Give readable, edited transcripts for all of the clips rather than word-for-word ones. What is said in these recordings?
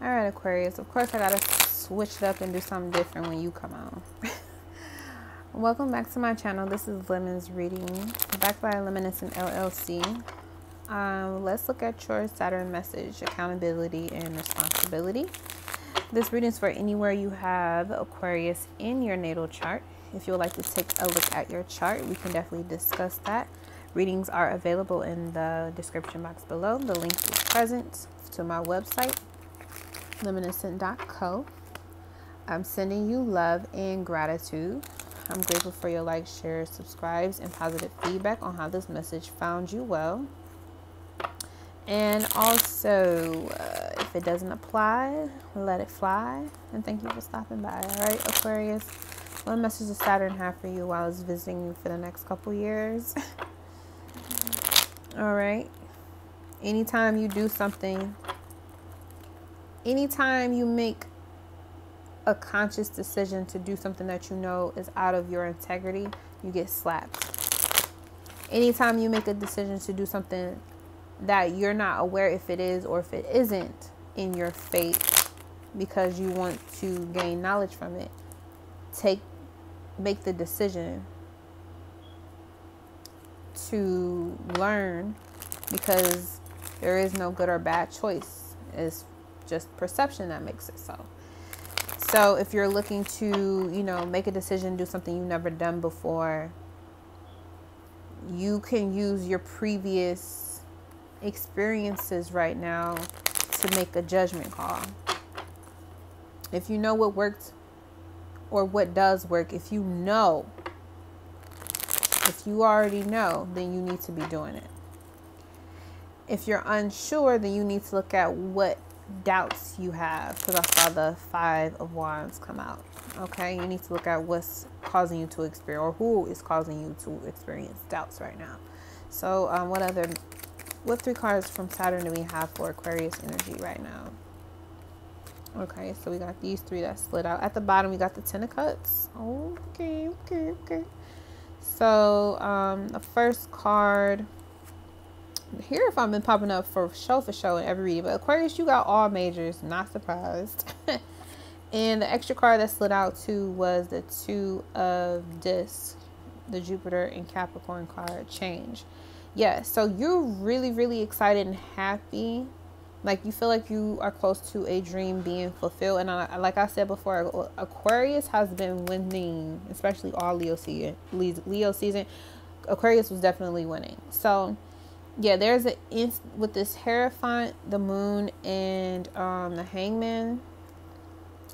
All right, Aquarius. Of course, I gotta switch it up and do something different when you come out. Welcome back to my channel. This is Lemon's reading, backed by Luminescent LLC. Let's look at your Saturn message, accountability and responsibility. This reading is for anywhere you have Aquarius in your natal chart. If you would like to take a look at your chart, we can definitely discuss that. Readings are available in the description box below. The link is present to my website, luminescent.co. I'm sending you love and gratitude. I'm grateful for your likes, shares, subscribes, and positive feedback on how this message found you well. And also, if it doesn't apply, let it fly. And thank you for stopping by. All right, Aquarius. What message does Saturn have for you while it's visiting you for the next couple years? All right. Anytime you do something, anytime you make a conscious decision to do something that you know is out of your integrity, you get slapped. Anytime you make a decision to do something that you're not aware if it is or if it isn't in your fate because you want to gain knowledge from it, make the decision to learn, because there is no good or bad choice. It's just perception that makes it so. So if you're looking to, make a decision, do something you've never done before, you can use your previous experiences right now to make a judgment call. If you know what worked or what does work, if you already know, then you need to be doing it. If you're unsure, then you need to look at what doubts you have, because I saw the 5 of Wands come out. Okay, you need to look at what's causing you to experience, or who is causing you to experience doubts right now. So what 3 cards from Saturn do we have for Aquarius energy right now? Okay, so we got these 3 that slid out. At the bottom, we got the 10 of Cups. Okay. So the first card here, if I've been popping up for show in every reading, but Aquarius, you got all majors, not surprised. And the extra card that slid out too was the 2 of Discs, the Jupiter and Capricorn card, change. Yeah, so you're really, really excited and happy. Like, you feel like you are close to a dream being fulfilled. And like I said before, Aquarius has been winning, especially all Leo season. Aquarius was definitely winning. So yeah, there's with this Hierophant, the Moon, and the Hangman.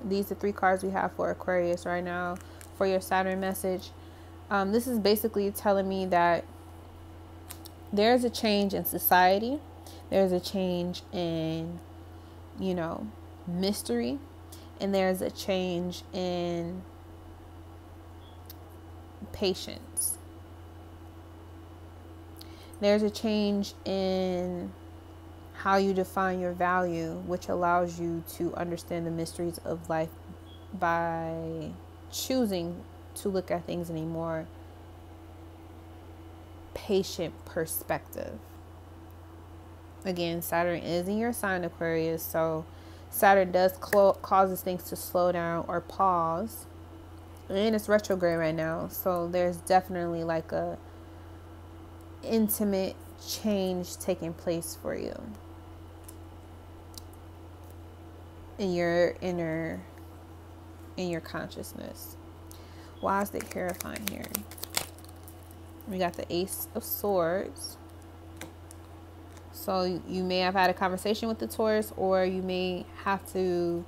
These are 3 cards we have for Aquarius right now for your Saturn message. This is basically telling me that there's a change in society. There's a change in, mystery. And there's a change in patience. There's a change in how you define your value, which allows you to understand the mysteries of life by choosing to look at things in a more patient perspective. Again, Saturn is in your sign, Aquarius, so Saturn does causes things to slow down or pause. And it's retrograde right now, so there's definitely like a intimate change taking place for you in your consciousness. Why is the Hierophant here? We got the Ace of Swords. So you may have had a conversation with the Taurus, or you may have to,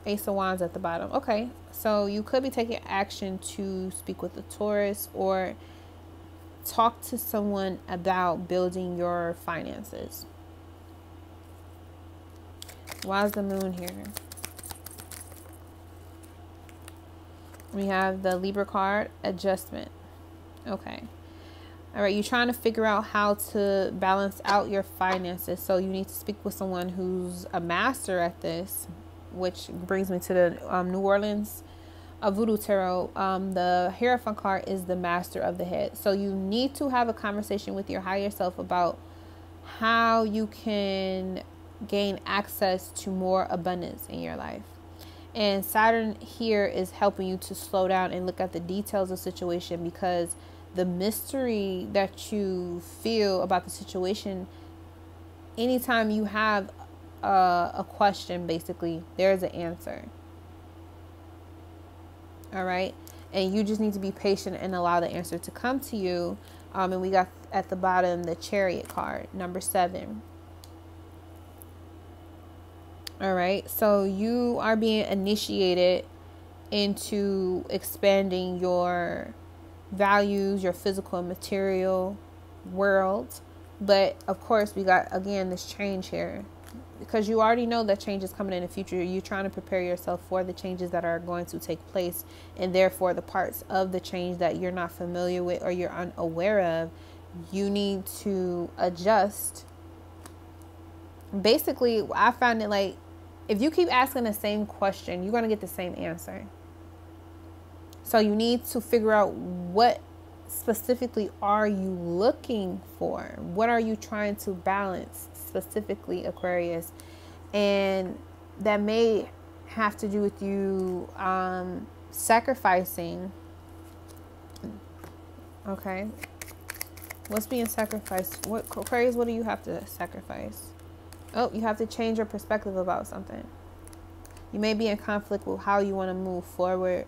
Ace of Wands at the bottom. Okay, so you could be taking action to speak with the Taurus or talk to someone about building your finances. Why is the Moon here? We have the Libra card, adjustment. Okay. All right, you're trying to figure out how to balance out your finances. So you need to speak with someone who's a master at this, which brings me to the New Orleans Voodoo Tarot. The Hierophant card is the master of the head. So you need to have a conversation with your higher self about how you can gain access to more abundance in your life. And Saturn here is helping you to slow down and look at the details of the situation, because the mystery that you feel about the situation, anytime you have a question, basically, there's an answer. All right. And you just need to be patient and allow the answer to come to you. And we got at the bottom the Chariot card, number 7. All right. So you are being initiated into expanding your values, your physical and material world. But of course, we got, again, this change here, because you already know that change is coming in the future. You're trying to prepare yourself for the changes that are going to take place, and therefore the parts of the change that you're not familiar with or you're unaware of, you need to adjust. Basically, I find it like, if you keep asking the same question, you're going to get the same answer. So you need to figure out, what specifically are you looking for? What are you trying to balance specifically, Aquarius? And that may have to do with you sacrificing. Okay. What's being sacrificed? What, Aquarius, what do you have to sacrifice? Oh, you have to change your perspective about something. You may be in conflict with how you want to move forward,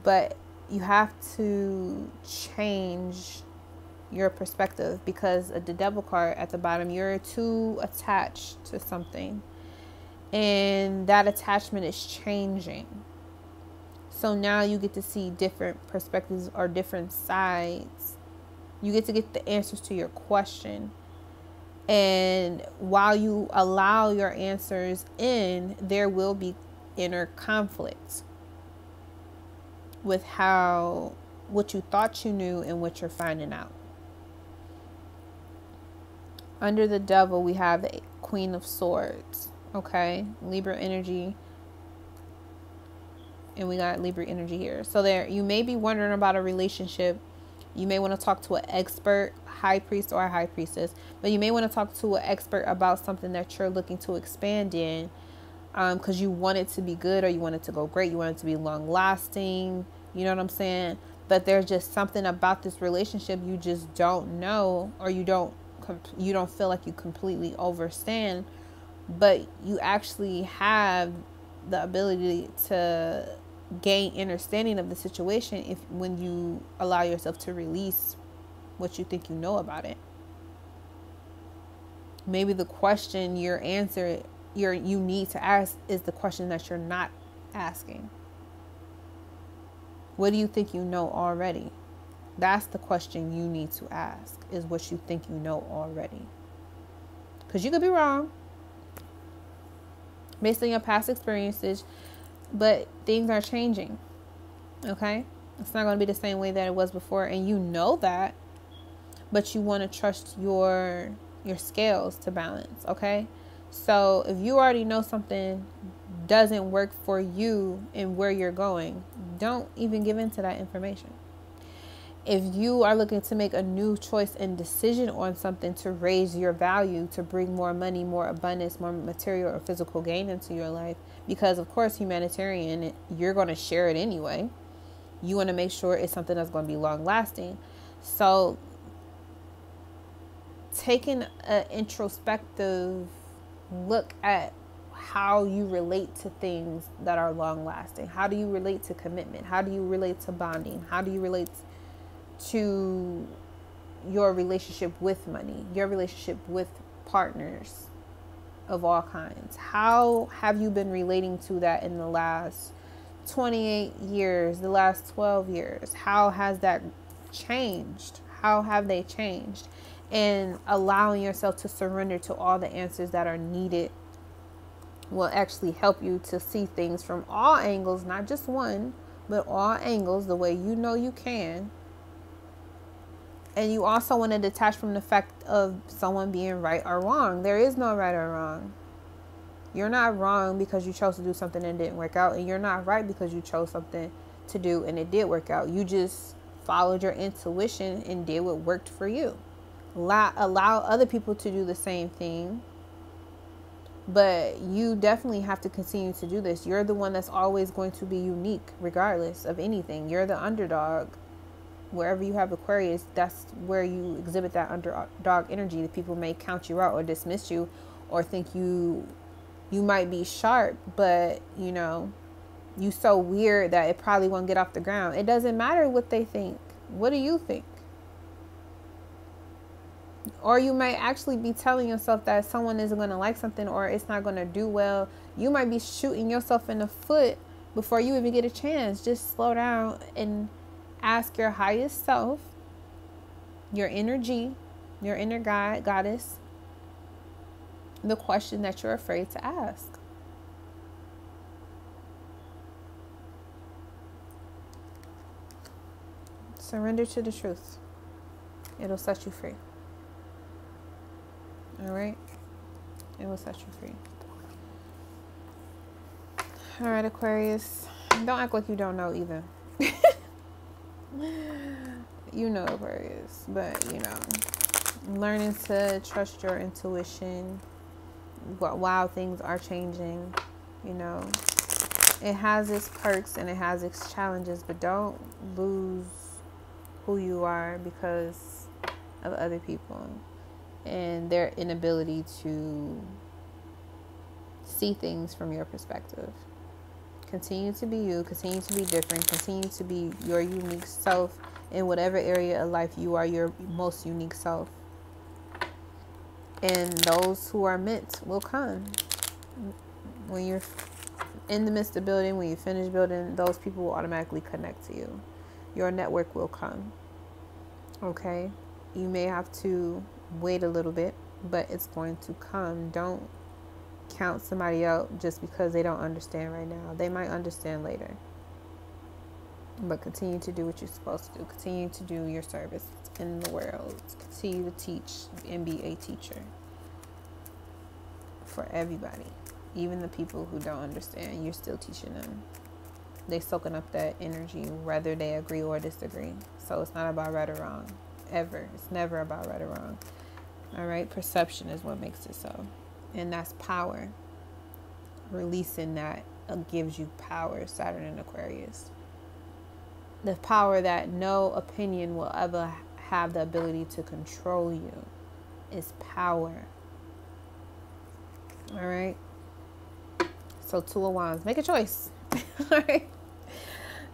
but you have to change your perspective, because of the Devil card at the bottom, you're too attached to something, and that attachment is changing. So now you get to see different perspectives or different sides. You get to get the answers to your question. And while you allow your answers in, there will be inner conflict with what you thought you knew and what you're finding out. Under the Devil, we have the Queen of Swords. Okay, Libra energy. And we got Libra energy here. So there, you may be wondering about a relationship. You may want to talk to an expert, high priest or a high priestess, but you may want to talk to an expert about something that you're looking to expand in, because you want it to be good, or you want it to go great. You want it to be long lasting. You know what I'm saying? But there's just something about this relationship you just don't know, or you don't feel like you completely understand, but you actually have the ability to gain understanding of the situation when you allow yourself to release what you think you know about it. Maybe the question you need to ask is the question that you're not asking. What do you think you know already? That's the question you need to ask, is what you think you know already. Because you could be wrong based on your past experiences, but things are changing. Okay? It's not going to be the same way that it was before, and you know that, but you want to trust your scales to balance. Okay? So if you already know something doesn't work for you and where you're going, don't even give in to that information. If you are looking to make a new choice and decision on something to raise your value, to bring more money, more abundance, more material or physical gain into your life, because of course, humanitarian, you're going to share it anyway. You want to make sure it's something that's going to be long lasting. So taking an introspective look at how you relate to things that are long lasting. How do you relate to commitment? How do you relate to bonding? How do you relate to your relationship with money, your relationship with partners of all kinds? How have you been relating to that in the last 28 years, the last 12 years? How has that changed? How have they changed? And allowing yourself to surrender to all the answers that are needed will actually help you to see things from all angles, not just one, but all angles, the way you know you can. And you also want to detach from the fact of someone being right or wrong. There is no right or wrong. You're not wrong because you chose to do something and it didn't work out. And you're not right because you chose something to do and it did work out. You just followed your intuition and did what worked for you. Allow other people to do the same thing. But you definitely have to continue to do this. You're the one that's always going to be unique, regardless of anything. You're the underdog. Wherever you have Aquarius, that's where you exhibit that underdog energy. That people may count you out or dismiss you, or think you might be sharp, but you know, you so weird that it probably won't get off the ground. It doesn't matter what they think. What do you think? Or you might actually be telling yourself that someone isn't going to like something, or it's not going to do well. You might be shooting yourself in the foot before you even get a chance. Just slow down and ask your highest self, your energy, your inner guide, goddess, the question that you're afraid to ask. Surrender to the truth. It'll set you free. All right? It will set you free. All right, Aquarius. Don't act like you don't know either. You know, Aquarius. But, you know, learning to trust your intuition while things are changing, you know. It has its perks and it has its challenges, but don't lose who you are because of other people and their inability to see things from your perspective. Continue to be you, continue to be different, continue to be your unique self in whatever area of life you are your most unique self. And those who are meant will come. When you're in the midst of building, when you finish building, those people will automatically connect to you. Your network will come. Okay? You may have to wait a little bit, but it's going to come. Don't count somebody out just because they don't understand right now. They might understand later. But continue to do what you're supposed to do. Continue to do your service in the world. Continue to teach and be a teacher for everybody. Even the people who don't understand, you're still teaching them. They're soaking up that energy, whether they agree or disagree. So it's not about right or wrong. Ever. It's never about right or wrong. All right? Perception is what makes it so. And that's power. Releasing that gives you power, Saturn and Aquarius. The power that no opinion will ever have the ability to control you is power. All right? So 2 of Wands. Make a choice. All right?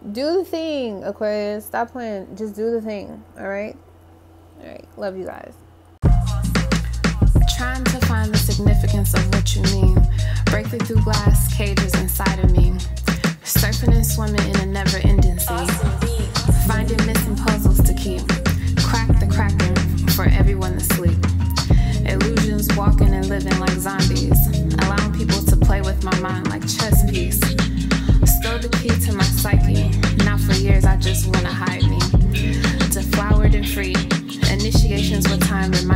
Do the thing, Aquarius. Stop playing. Just do the thing. All right? All right. Love you guys. Trying to find the significance of what you mean. Breaking through glass cages inside of me. Surfing and swimming in a never-ending sea. Finding missing puzzles to keep. Crack the cracking for everyone to sleep. Illusions walking and living like zombies. Allowing people to play with my mind like chess piece. Stole the key to my psyche. Now for years I just wanna hide me. Deflowered and free. Initiations with time remind